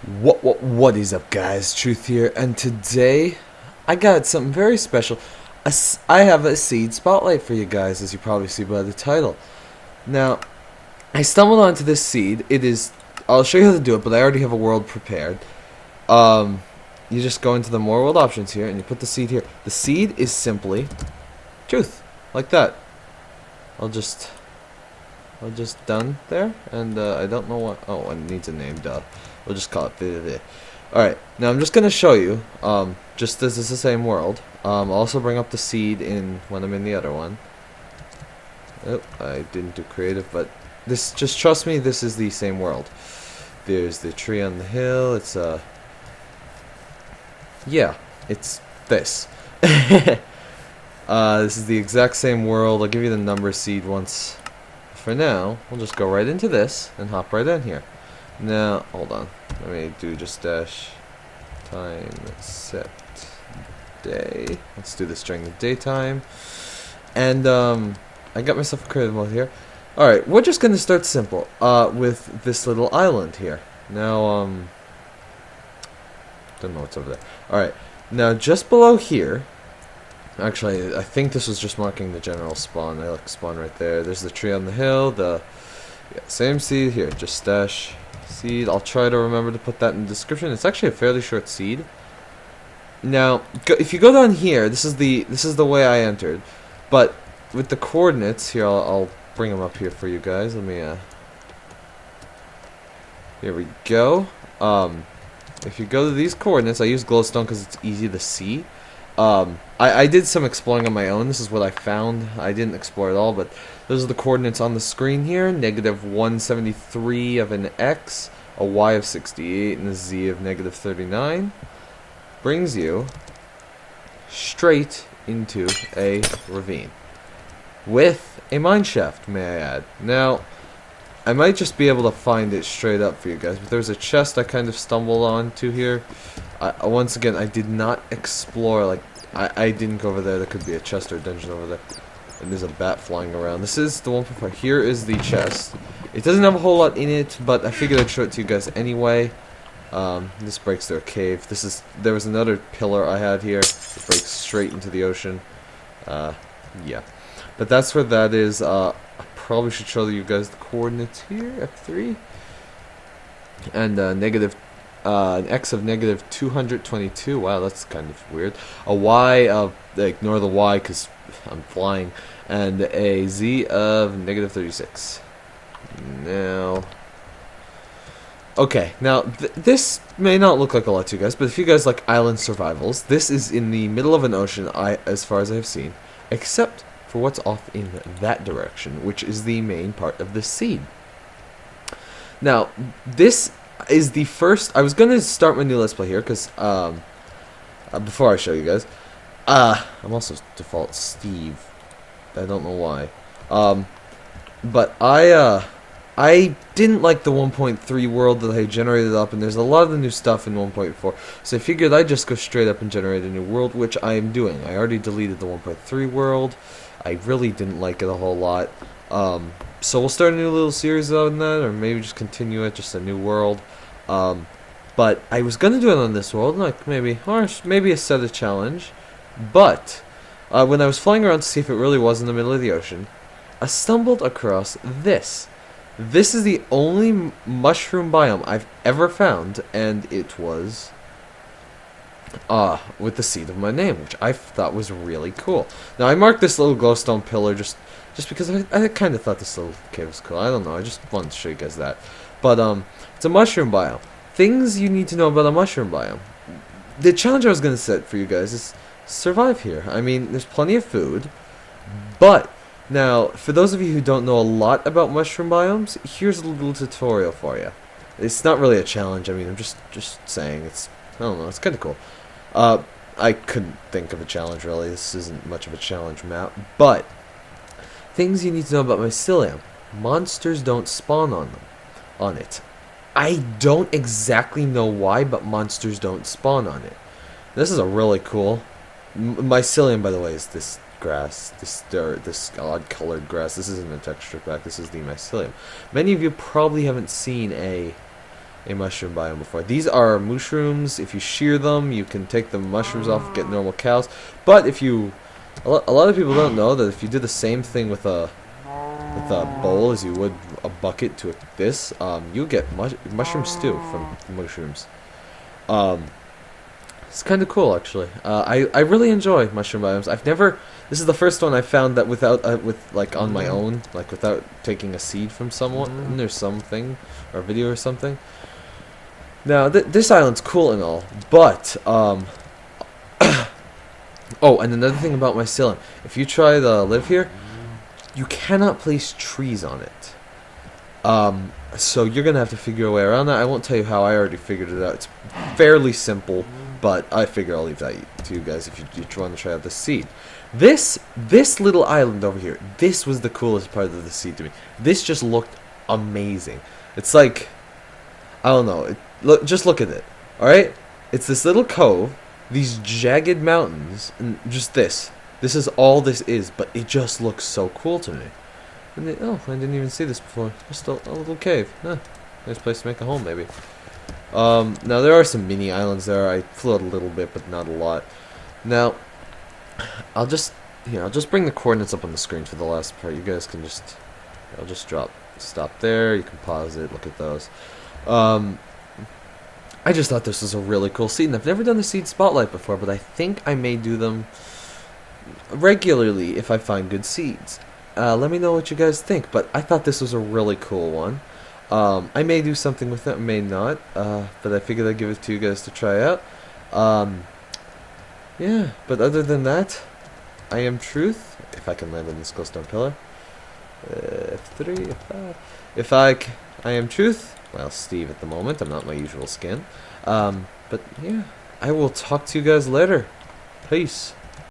What is up, guys? Truth here, and today I got something very special. I have a seed spotlight for you guys, as you probably see by the title. Now, I stumbled onto this seed. It is. I'll show you how to do it, but I already have a world prepared. You just go into the more world options here, and you put the seed here. The seed is simply truth, like that. I'll just done there, and I don't know what. Oh, it needs a name. Duh. We'll just call it VVV. Alright, now I'm just going to show you, just this is the same world. I'll also bring up the seed in when I'm in the other one. Oh, I didn't do creative, but this, just trust me, this is the same world. There's the tree on the hill, it's, yeah, it's this. This is the exact same world. I'll give you the number seed once. For now, we'll just go right into this and hop right in here. Now, hold on. Let me do just dash time set day. Let's do this during the daytime. And I got myself a creative mode here. Alright, we're just gonna start simple with this little island here. Now, don't know what's over there. Alright, now just below here, actually, I think this was just marking the general spawn. I like spawn right there. There's the tree on the hill, same seed here, just stash seed. I'll try to remember to put that in the description. It's actually a fairly short seed. Now, if you go down here, this is the way I entered, but with the coordinates here, I'll bring them up here for you guys. Let me here we go. If you go to these coordinates, I use glowstone because it's easy to see. I did some exploring on my own. This is what I found. I didn't explore it all, but those are the coordinates on the screen here. Negative 173 of an X, a Y of 68, and a Z of negative 39. Brings you straight into a ravine. With a mine shaft, may I add. Now, I might just be able to find it straight up for you guys, but there's a chest I kind of stumbled onto here. Once again, I did not explore, like, I didn't go over there. There could be a chest or a dungeon over there. And there's a bat flying around. This is the one before. Here is the chest. It doesn't have a whole lot in it, but I figured I'd show it to you guys anyway. This breaks through a cave. There was another pillar I had here. It breaks straight into the ocean. Yeah. But that's where that is. I probably should show you guys the coordinates here. F3. And an X of negative 222. Wow, that's kind of weird. A Y of, ignore the Y because I'm flying. And a Z of negative 36. Now, okay, now this may not look like a lot to you guys, but if you guys like island survivals, this is in the middle of an ocean, as far as I've seen, except for what's off in that direction, which is the main part of the seed. Now, this is the first. I was gonna start my new let's play here because before I show you guys, I'm also default Steve. I don't know why. But I didn't like the 1.3 world that I generated up, and there's a lot of the new stuff in 1.4. So I figured I'd just go straight up and generate a new world, which I am doing. I already deleted the 1.3 world. I really didn't like it a whole lot. So we'll start a new little series on that, or maybe just continue it, just a new world. But I was gonna do it on this world, like maybe a set of challenge. But when I was flying around to see if it really was in the middle of the ocean, I stumbled across this. This is the only mushroom biome I've ever found, and it was with the seed of my name, which I thought was really cool. Now I marked this little glowstone pillar just because I kind of thought this little cave was cool. I don't know, I just wanted to show you guys that. But it's a mushroom biome. Things you need to know about a mushroom biome. The challenge I was gonna set for you guys is survive here. I mean, there's plenty of food, but now, for those of you who don't know a lot about mushroom biomes, here's a little tutorial for you. It's not really a challenge. I mean, I'm just saying. I don't know. It's kind of cool. I couldn't think of a challenge really. This isn't much of a challenge map, but things you need to know about mycelium. Monsters don't spawn on it. I don't exactly know why, but monsters don't spawn on it. This is a really cool. Mycelium, by the way, is this grass, this odd colored grass. This isn't a texture pack, this is the mycelium. Many of you probably haven't seen a a mushroom biome before. These are mushrooms. If you shear them, you can take the mushrooms off and get normal cows. But if you, a lot of people don't know that if you do the same thing with a bowl as you would a bucket to this, you get mushroom stew from mushrooms. It's kind of cool, actually. I really enjoy mushroom biomes. I've never. This is the first one I found that without like on my own, like without taking a seed from someone or something, or a video or something. Now this island's cool and all, but oh, and another thing about my ceiling. If you try to live here, you cannot place trees on it. So you're gonna have to figure a way around that. I won't tell you how. I already figured it out. It's fairly simple, but I figure I'll leave that to you guys if you want to try out the seed. This little island over here. This was the coolest part of the seed to me. This just looked amazing. It's like, I don't know. Just look at it. All right, it's this little cove, these jagged mountains, and just this. This is all this is, but it just looks so cool to me. And oh, I didn't even see this before. Just a little cave. Huh. Nice place to make a home, maybe. Now there are some mini islands there. I flew out a little bit, but not a lot. Now, I'll just bring the coordinates up on the screen for the last part. You guys can I'll just stop there. You can pause it, look at those. I just thought this was a really cool seed, and I've never done the seed spotlight before, but I think I may do them regularly if I find good seeds. Let me know what you guys think, but I thought this was a really cool one. I may do something with it, may not, but I figured I'd give it to you guys to try out. Yeah, but other than that, I am Truth. If I can land on this glowstone pillar. F3, F5. I am Truth. Well, Steve at the moment. I'm not my usual skin. But yeah, I will talk to you guys later. Peace.